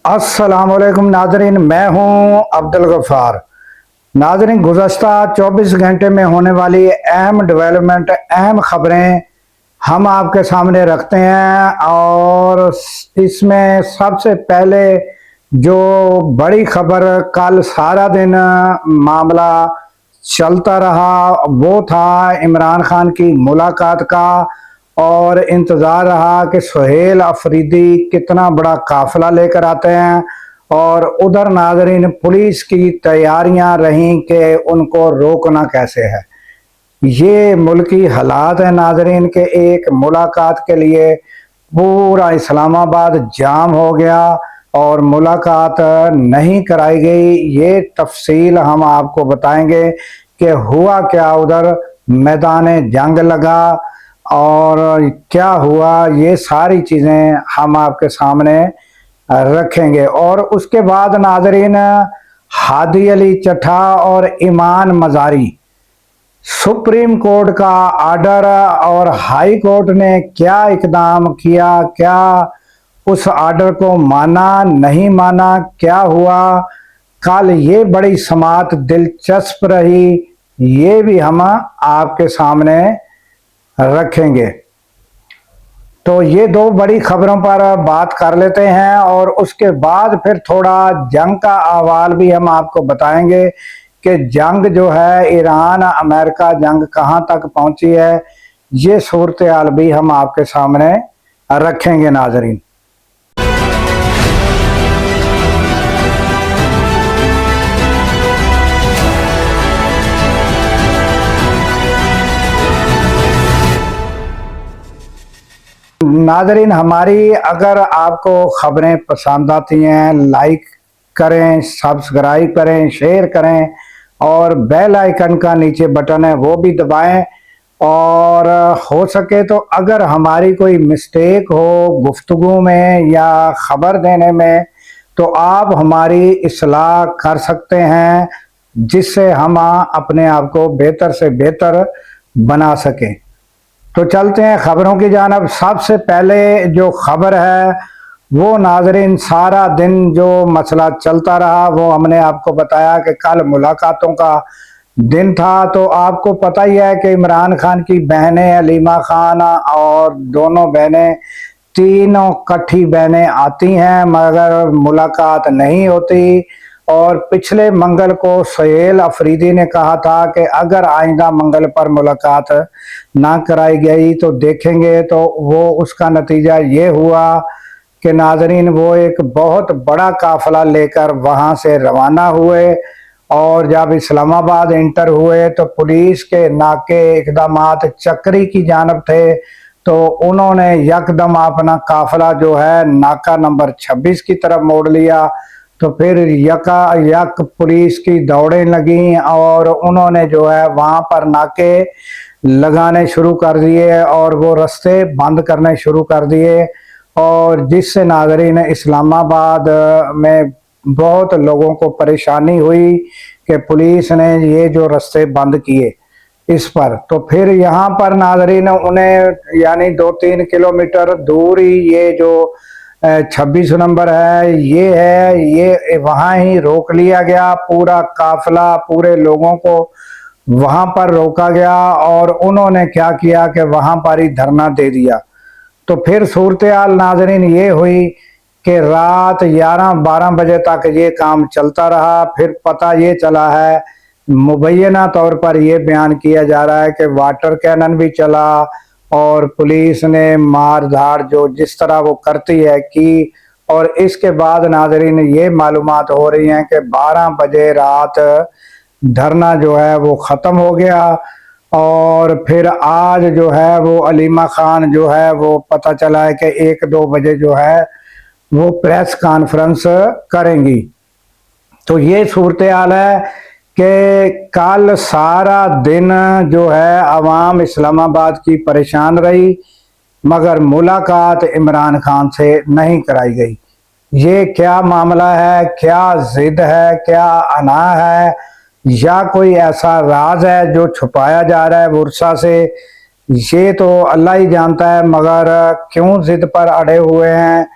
अस्सलाम वालेकुम नाजरीन, मैं हूं अब्दुल गफ्फार। नाजरीन, गुज़श्ता 24 घंटे में होने वाली अहम डेवलपमेंट, अहम खबरें हम आपके सामने रखते हैं। और इसमें सबसे पहले जो बड़ी खबर, कल सारा दिन मामला चलता रहा, वो था इमरान खान की मुलाकात का। और इंतज़ार रहा कि सुहेल अफरीदी कितना बड़ा काफिला लेकर आते हैं। और उधर नाजरीन पुलिस की तैयारियां रहीं कि उनको रोकना कैसे है। ये मुल्की हालात है नाजरीन के एक मुलाकात के लिए पूरा इस्लामाबाद जाम हो गया और मुलाकात नहीं कराई गई। ये तफसील हम आपको बताएंगे कि हुआ क्या, उधर मैदान जंग लगा और क्या हुआ। ये सारी चीज़ें हम आपके सामने रखेंगे। और उसके बाद नाजरीन, हादी अली चट्ठा और ईमान मजारी, सुप्रीम कोर्ट का आर्डर और हाई कोर्ट ने क्या इकदाम किया, क्या उस आर्डर को माना नहीं माना, क्या हुआ कल, ये बड़ी समाअत दिलचस्प रही। ये भी हम आपके सामने रखेंगे। तो ये दो बड़ी खबरों पर बात कर लेते हैं और उसके बाद फिर थोड़ा जंग का अहवाल भी हम आपको बताएंगे कि जंग जो है, ईरान अमेरिका जंग कहां तक पहुंची है। ये सूरत हाल भी हम आपके सामने रखेंगे नाजरीन। नाजरीन, हमारी अगर आपको खबरें पसंद आती हैं, लाइक करें, सब्सक्राइब करें, शेयर करें और बेल आइकन का नीचे बटन है वो भी दबाएं। और हो सके तो अगर हमारी कोई मिस्टेक हो गुफ्तगू में या खबर देने में, तो आप हमारी इस्लाह कर सकते हैं, जिससे हम अपने आप को बेहतर से बेहतर बना सकें। तो चलते हैं खबरों की जानब। सबसे पहले जो खबर है वो नाजरीन, सारा दिन जो मसला चलता रहा वो हमने आपको बताया कि कल मुलाकातों का दिन था। तो आपको पता ही है कि इमरान खान की बहनें अलीमा खान और दोनों बहनें, तीनों कट्ठी बहनें आती हैं मगर मुलाकात नहीं होती। और पिछले मंगल को सुहेल अफरीदी ने कहा था कि अगर आइंदा मंगल पर मुलाकात ना कराई गई तो देखेंगे। तो वो उसका नतीजा ये हुआ कि नाजरीन वो एक बहुत बड़ा काफिला लेकर वहां से रवाना हुए। और जब इस्लामाबाद इंटर हुए तो पुलिस के नाके इकदामात चक्री की जानब थे, तो उन्होंने यकदम अपना काफिला जो है नाका नंबर 26 की तरफ मोड़ लिया। तो फिर यक पुलिस की दौड़ें लगी और उन्होंने जो है वहां पर नाके लगाने शुरू कर दिए और वो रास्ते बंद करने शुरू कर दिए। और जिससे नाजरीन इस्लामाबाद में बहुत लोगों को परेशानी हुई कि पुलिस ने ये जो रास्ते बंद किए इस पर। तो फिर यहाँ पर नाजरीन उन्हें यानी 2-3 किलोमीटर दूर ही ये जो 26 नंबर है, ये वहाँ ही रोक लिया गया। पूरा काफिला, पूरे लोगों को वहां पर रोका गया और उन्होंने क्या किया कि वहां पर ही धरना दे दिया। तो फिर सूरत हाल नाजरीन ये हुई कि रात 11-12 बजे तक ये काम चलता रहा। फिर पता ये चला है, मुबैना तौर पर यह बयान किया जा रहा है कि वाटर कैनन भी चला और पुलिस ने मार धाड़ जो जिस तरह वो करती है की। और इसके बाद नाजरीन ये मालूमात हो रही हैं कि 12 बजे रात धरना जो है वो ख़त्म हो गया। और फिर आज जो है वो अलीमा खान जो है वो पता चला है कि 1-2 बजे जो है वो प्रेस कॉन्फ्रेंस करेंगी। तो ये सूरत हाल है कि कल सारा दिन जो है अवाम इस्लामाबाद की परेशान रही मगर मुलाकात इमरान खान से नहीं कराई गई। ये क्या मामला है, क्या जिद है, क्या अना है, या कोई ऐसा राज है जो छुपाया जा रहा है बुरसा से, ये तो अल्लाह ही जानता है। मगर क्यों जिद पर अड़े हुए हैं,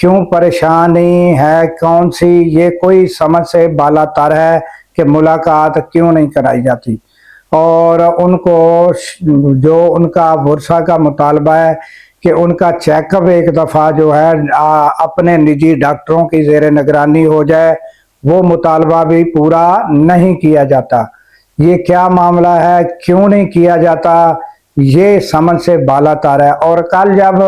क्यों परेशानी है, कौन सी ये कोई समझ से बालातर है कि मुलाकात क्यों नहीं कराई जाती। और उनको जो उनका बुरसा का मुतालबा है कि उनका चेकअप एक दफ़ा जो है अपने निजी डॉक्टरों की ज़ेर निगरानी हो जाए, वो मुतालबा भी पूरा नहीं किया जाता। ये क्या मामला है, क्यों नहीं किया जाता, ये समझ से बालातर है। और कल जब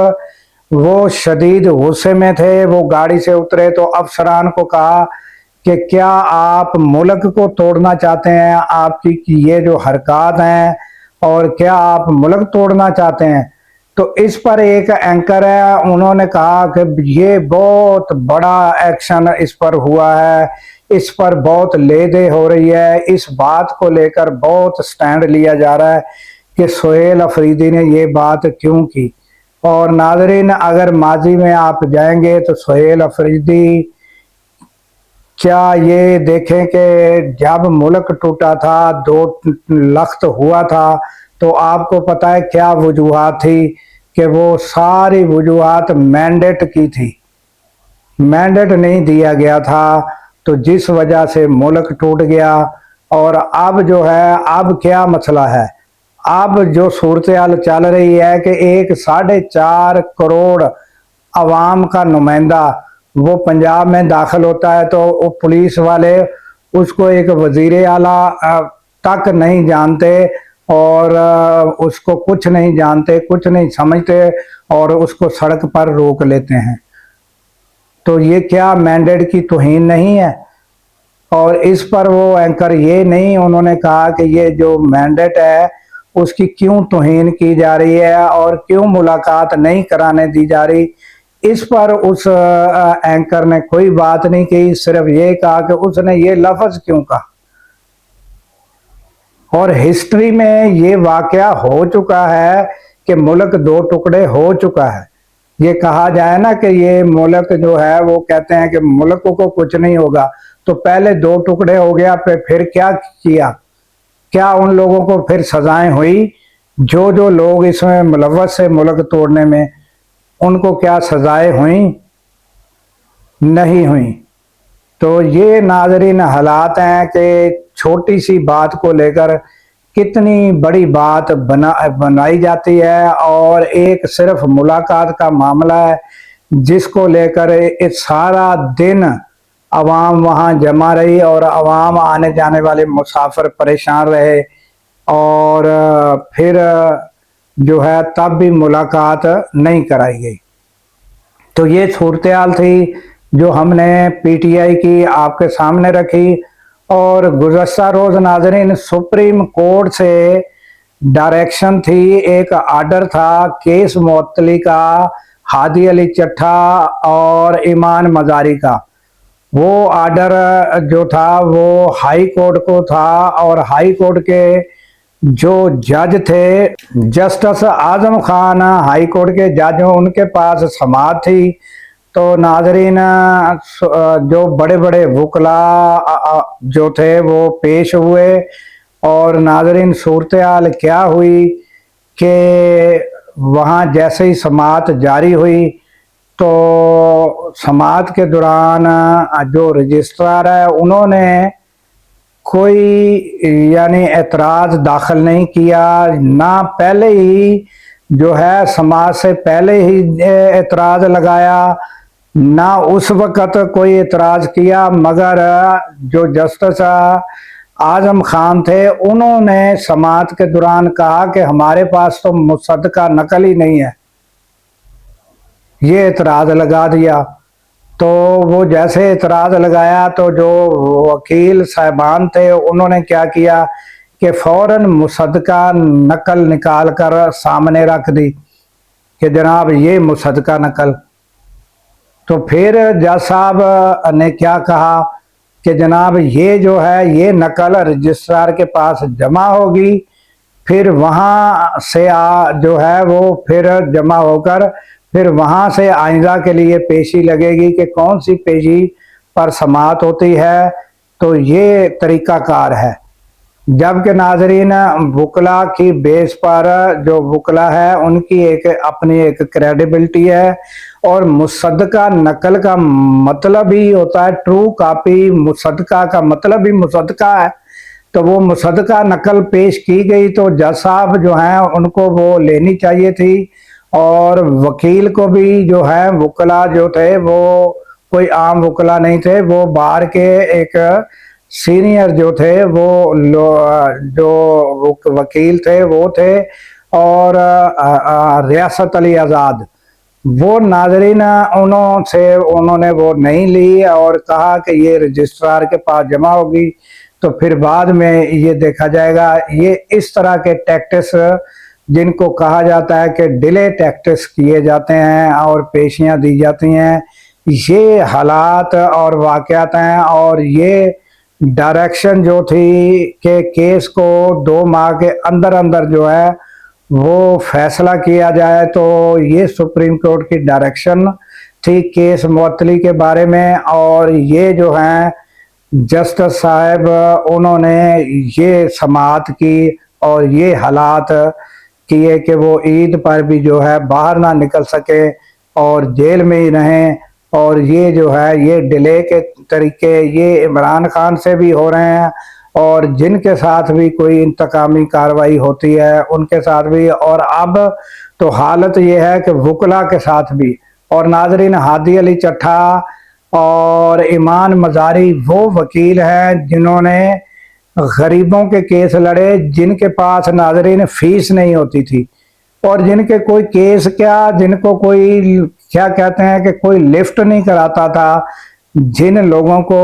वो शदीद गुस्से में थे, वो गाड़ी से उतरे तो अफसरान को कहा कि क्या आप मुल्क को तोड़ना चाहते हैं, आपकी ये जो हरकत हैं, और क्या आप मुल्क तोड़ना चाहते हैं। तो इस पर एक एंकर है, उन्होंने कहा कि ये बहुत बड़ा एक्शन इस पर हुआ है, इस पर बहुत ले दे हो रही है, इस बात को लेकर बहुत स्टैंड लिया जा रहा है कि सुहेल अफरीदी ने ये बात क्यों की। और नाजरीन, अगर माजी में आप जाएंगे तो सुहेल अफरीदी क्या ये देखें कि जब मुल्क टूटा था, 2 लख्त हुआ था, तो आपको पता है क्या वजूहात थी कि वो सारी वजूहात मैंडेट की थी, मैंडेट नहीं दिया गया था, तो जिस वजह से मुल्क टूट गया। और अब जो है, अब क्या मसला है, अब जो सूरत हाल चल रही है कि 1.4 करोड़ अवाम का नुमाइंदा वो पंजाब में दाखिल होता है तो वो पुलिस वाले उसको एक वजीर आला तक नहीं जानते और उसको कुछ नहीं जानते, कुछ नहीं समझते और उसको सड़क पर रोक लेते हैं। तो ये क्या मैंडेट की तौहीन नहीं है? और इस पर वो एंकर ये नहीं उन्होंने कहा कि ये जो मैंडेट है उसकी क्यों तौहीन की जा रही है और क्यों मुलाकात नहीं कराने दी जा रही। इस पर उस एंकर ने कोई बात नहीं की, सिर्फ ये कहा कि उसने ये लफ्ज क्यों कहा। और हिस्ट्री में ये वाकया हो चुका है कि मुल्क 2 टुकड़े हो चुका है। ये कहा जाए ना कि ये मुल्क जो है वो कहते हैं कि मुल्क को कुछ नहीं होगा, तो पहले 2 टुकड़े हो गया, फिर क्या किया, क्या उन लोगों को फिर सजाएं हुई? जो लोग इसमें मुलव्वस से मुल्क तोड़ने में, उनको क्या सजाएं हुई? नहीं हुई। तो ये नाजरीन हालात हैं कि छोटी सी बात को लेकर कितनी बड़ी बात बनाई जाती है और एक सिर्फ मुलाकात का मामला है जिसको लेकर इस सारा दिन अवाम वहाँ जमा रही और अवाम आने जाने वाले मुसाफिर परेशान रहे और फिर जो है तब भी मुलाकात नहीं कराई गई। तो ये सूरत हाल थी जो हमने पीटीआई की आपके सामने रखी। और गुज़श्ता रोज़ नाज़रीन सुप्रीम कोर्ट से डायरेक्शन थी, एक आर्डर था केस मुअत्तली का हादी अली चट्ठा और ईमान मजारी का। वो आर्डर जो था वो हाई कोर्ट को था और हाई कोर्ट के जो जज थे justice Azam Khan, high court के जज, उनके पास समाअत थी। तो नाजरीन जो बड़े बड़े वकला जो थे वो पेश हुए और नाजरीन सूरत हाल क्या हुई कि वहाँ जैसे ही समाअत जारी हुई तो समाअत के दौरान जो रजिस्ट्रार है उन्होंने कोई यानी एतराज़ दाखिल नहीं किया, ना पहले ही जो है समाअत से पहले ही एतराज़ लगाया, ना उस वक़्त कोई एतराज़ किया। मगर जो जस्टिस आजम खान थे उन्होंने समाअत के दौरान कहा कि हमारे पास तो मुसद्दका नकल ही नहीं है, ये एतराज़ लगा दिया। तो वो जैसे एतराज़ लगाया तो जो वकील साहबान थे उन्होंने क्या किया कि फ़ौरन मुसद्दका नकल निकाल कर सामने रख दी कि जनाब ये मुसद्दका नकल। तो फिर जज साहब ने क्या कहा कि जनाब ये जो है ये नकल रजिस्ट्रार के पास जमा होगी, फिर वहाँ से जो है वो फिर जमा होकर फिर वहाँ से आइंदा के लिए पेशी लगेगी कि कौन सी पेशी पर समाअत होती है। तो ये तरीक़ाकार है। जबकि नाजरीन वकला की बेस पर जो वकला है उनकी एक अपनी एक क्रेडिबिलिटी है, और मुसद्दका नकल का मतलब ही होता है ट्रू कॉपी, मुसद्दका का मतलब ही मुसद्दका है। तो वो मुसद्दका नकल पेश की गई तो जज साहब जो हैं उनको वो लेनी चाहिए थी, और वकील को भी जो है वकला जो थे वो कोई आम वकला नहीं थे, वो बाहर के एक सीनियर जो थे वो जो वकील थे वो थे, और रियासत अली आज़ाद वो नाजरीन उन्होंने वो नहीं ली और कहा कि ये रजिस्ट्रार के पास जमा होगी, तो फिर बाद में ये देखा जाएगा। ये इस तरह के टैक्टिस जिनको कहा जाता है कि डिले टैक्टिस किए जाते हैं और पेशियां दी जाती हैं, ये हालात और वाक़यात हैं। और ये डायरेक्शन जो थी कि केस को 2 माह के अंदर अंदर जो है वो फैसला किया जाए, तो ये सुप्रीम कोर्ट की डायरेक्शन थी केस मुअत्तली के बारे में। और ये जो हैं जस्टिस साहब उन्होंने ये समाअत की और ये हालात किए कि वो ईद पर भी जो है बाहर ना निकल सके और जेल में ही रहें। और ये जो है ये डिले के तरीके ये इमरान खान से भी हो रहे हैं, और जिनके साथ भी कोई इंतकामी कार्रवाई होती है उनके साथ भी, और अब तो हालत ये है कि वकला के साथ भी। और नाजरीन हादी अली चट्ठा और ईमान मजारी वो वकील हैं जिन्होंने गरीबों के केस लड़े, जिनके पास नाजरीन फीस नहीं होती थी, और जिनके कोई केस क्या, जिनको कोई क्या कहते हैं कि कोई लिफ्ट नहीं कराता था, जिन लोगों को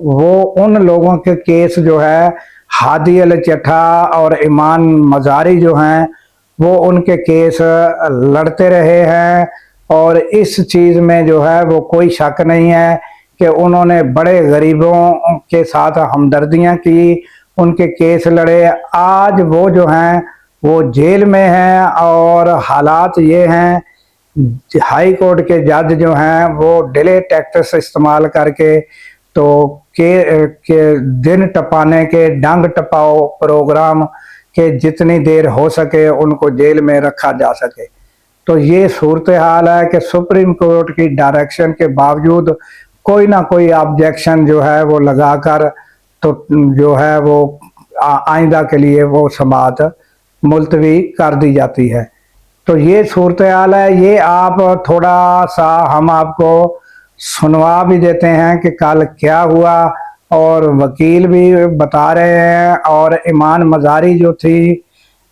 वो उन लोगों के केस जो है हादी अल चट्ठा और ईमान मजारी जो हैं वो उनके केस लड़ते रहे हैं। और इस चीज़ में जो है वो कोई शक नहीं है कि उन्होंने बड़े गरीबों के साथ हमदर्दियां की, उनके केस लड़े। आज वो जो हैं वो जेल में हैं, और हालात ये हैं हाई कोर्ट के जज जो हैं वो डिले टैक्टिस इस्तेमाल करके तो के दिन टपाने के डंग टपाओ प्रोग्राम के जितनी देर हो सके उनको जेल में रखा जा सके। तो ये सूरत हाल है कि सुप्रीम कोर्ट की डायरेक्शन के बावजूद कोई ना कोई ऑब्जेक्शन जो है वो लगाकर तो जो है वो आइंदा के लिए वो समाअत मुलतवी कर दी जाती है। तो ये सूरत हाल है। ये आप थोड़ा सा हम आपको सुनवा भी देते हैं कि कल क्या हुआ, और वकील भी बता रहे हैं। और ईमान मजारी जो थी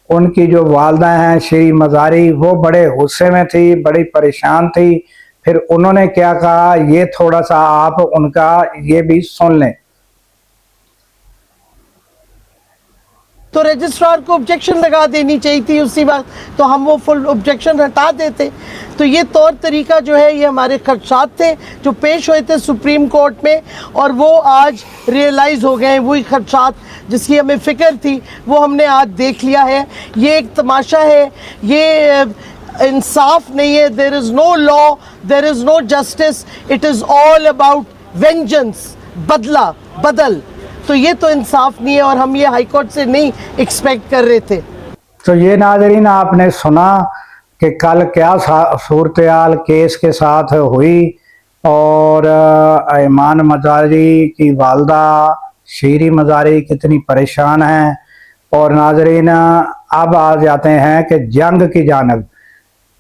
उनकी जो वालदा हैं श्री मजारी वो बड़े गुस्से में थी, बड़ी परेशान थी। फिर उन्होंने क्या कहा ये थोड़ा सा आप उनका ये भी सुन लें। तो रजिस्ट्रार को ऑब्जेक्शन लगा देनी चाहिए थी उसी वक्त, तो हम वो फुल ऑब्जेक्शन हटा देते। तो ये तौर तरीका जो है ये हमारे खदशात थे जो पेश हुए थे सुप्रीम कोर्ट में, और वो आज रियलाइज़ हो गए हैं। वही खदशात जिसकी हमें फ़िक्र थी वो हमने आज देख लिया है। ये एक तमाशा है, ये इंसाफ नहीं है। There is no law, there is no justice, it is all about vengeance, बदला बदल। तो ये तो इंसाफ नहीं है, और हम ये हाई कोर्ट से नहीं एक्सपेक्ट कर रहे थे। तो ये नाज़रीन आपने सुना कि कल क्या सूरत हाल केस के साथ हुई, और ईमान मजारी की वालदा शीरी मजारी कितनी परेशान हैं। और नाज़रीन अब आ जाते हैं कि जंग की जानब।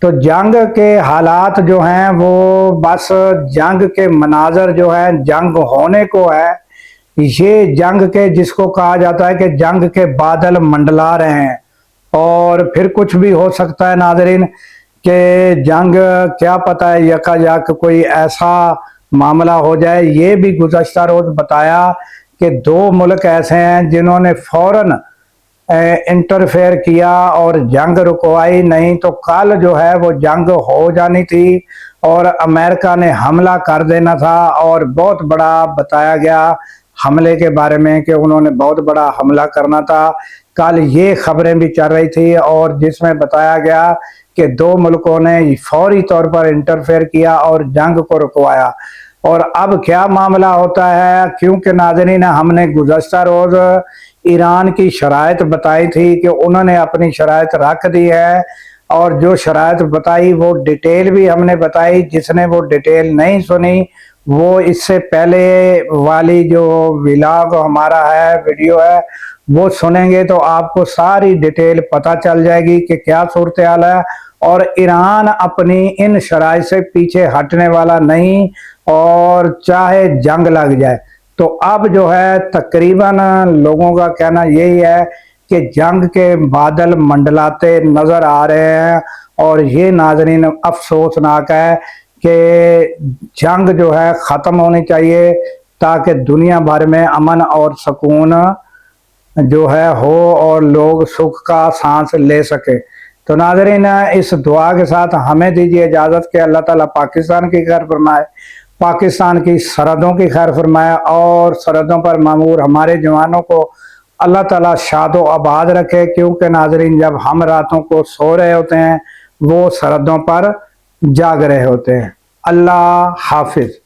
तो जंग के हालात जो हैं वो बस जंग के मनाजर जो है जंग होने को है। ये जंग के जिसको कहा जाता है कि जंग के बादल मंडला रहे हैं, और फिर कुछ भी हो सकता है नाज़रीन कि जंग क्या पता है यकायक कोई ऐसा मामला हो जाए। ये भी गुज़श्ता रोज़ बताया कि 2 मुल्क ऐसे हैं जिन्होंने फौरन इंटरफेयर किया और जंग रुकवाई, नहीं तो कल जो है वो जंग हो जानी थी और अमेरिका ने हमला कर देना था। और बहुत बड़ा बताया गया हमले के बारे में कि उन्होंने बहुत बड़ा हमला करना था। कल ये खबरें भी चल रही थी और जिसमें बताया गया कि 2 मुल्कों ने फौरी तौर पर इंटरफेयर किया और जंग को रुकवाया। اور اب کیا معاملہ ہوتا ہے، کیونکہ ناظرین ہم نے گزشتہ روز ایران کی شرائط بتائی تھی کہ انہوں نے اپنی شرائط رکھ دی ہے، اور جو شرائط بتائی وہ ڈیٹیل بھی ہم نے بتائی۔ جس نے وہ ڈیٹیل نہیں سنی وہ اس سے پہلے والی جو ولاگ ہمارا ہے، ویڈیو ہے، وہ سنیں گے تو آپ کو ساری ڈیٹیل پتہ چل جائے گی کہ کیا صورتحال ہے۔ اور ایران اپنی ان شرائط سے پیچھے ہٹنے والا نہیں، اور چاہے جنگ لگ جائے۔ تو اب جو ہے تقریباً لوگوں کا کہنا یہی ہے کہ جنگ کے بادل منڈلاتے نظر آ رہے ہیں، اور یہ ناظرین افسوسناک ہے کہ جنگ جو ہے ختم ہونی چاہیے تاکہ دنیا بھر میں امن اور سکون جو ہے ہو اور لوگ سکھ کا سانس لے سکے۔ تو ناظرین اس دعا کے ساتھ ہمیں دیجیے اجازت کہ اللہ تعالیٰ پاکستان کی خیر فرمائے، پاکستان کی سرحدوں کی خیر فرمائے، اور سرحدوں پر مامور ہمارے جوانوں کو اللہ تعالیٰ شاد و آباد رکھے، کیونکہ ناظرین جب ہم راتوں کو سو رہے ہوتے ہیں وہ سرحدوں پر جاگ رہے ہوتے ہیں۔ اللہ حافظ۔